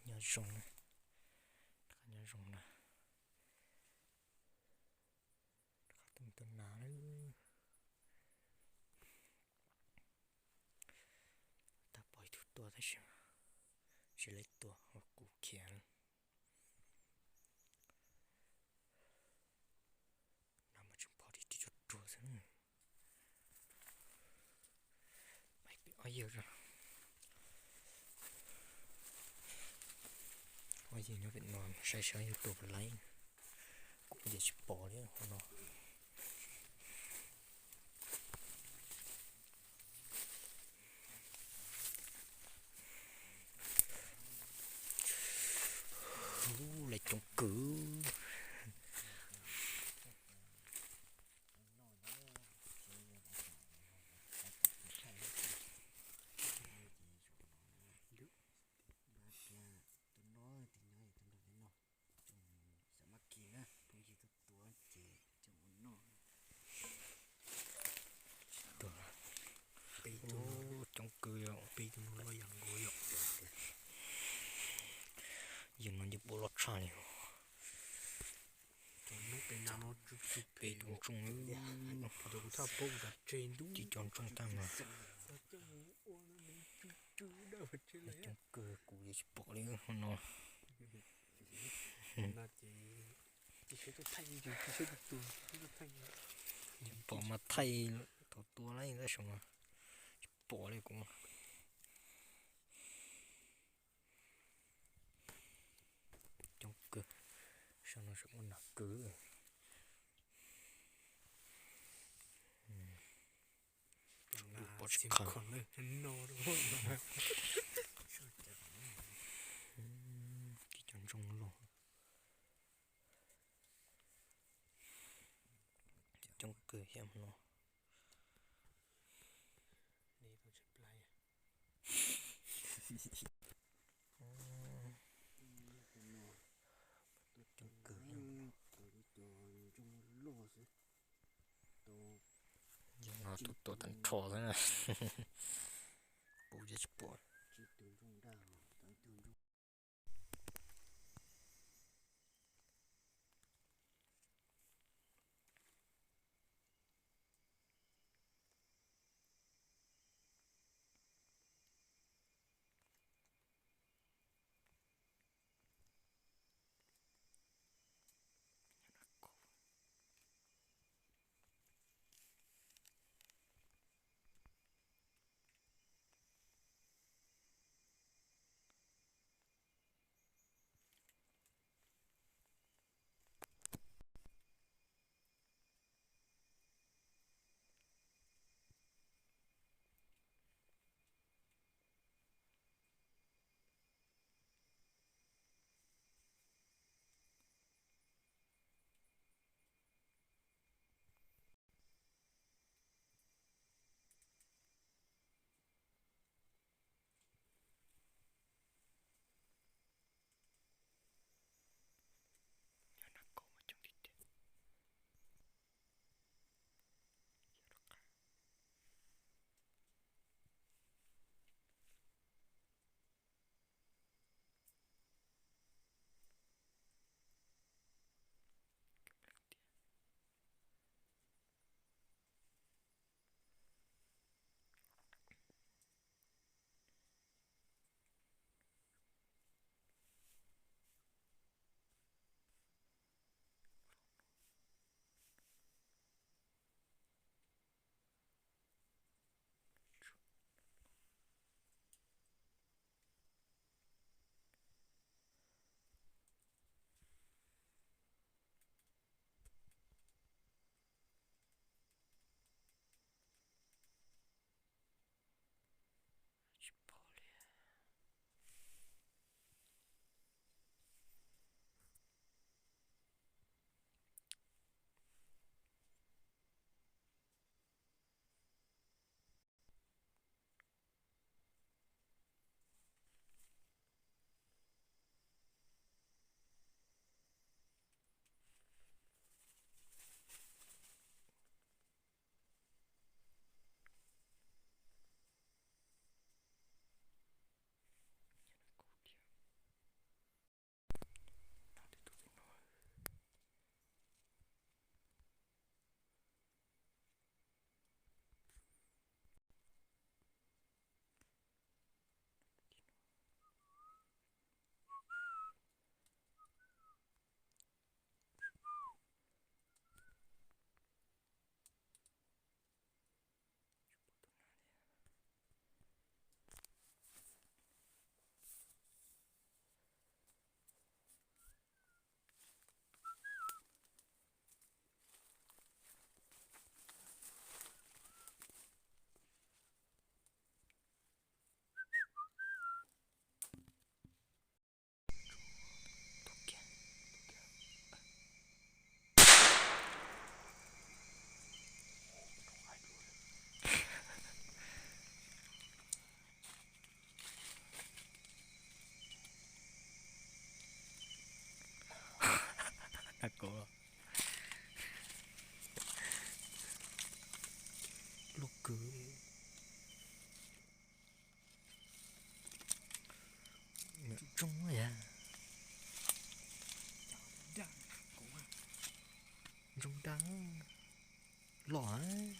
nhớ rồng này, nhớ rồng này, tầm tầm nào đấy, ta bỏ thứ tua thế chứ, chỉ lấy tua hoặc củ kia, nằm ở trong bỏ đi chút tua thế này, mày bị ói giờ rồi, ói gì nó bị ngon, sai sai vô tua lấy, cũng để chụp bỏ đấy, không nó. Lại trồng cử trồng cử bị tụi nó lo dần ngồi dọc giờ nó như bộ lót trái nó bên nào nó chụp chụp bị trồng trồng đồ cũng thao bông cả trên đúng chỉ trồng trồng tăng mà lại trồng cử củ để chụp bỏ đi không nó. là chỉ số tôi thay chỉ số tôi thay Bỏ mà thay tổ tua lấy ra xong mà bỏ đi cũng trong cửa sao nó sẽ còn nặng cứ là xin còn lên nó đúng không chỉ chọn trong luôn trong cửa em nó đi tôi chụp lại trong cửa em giờ nó tụt thành trò thế này bốจะ bỏ đắng lõi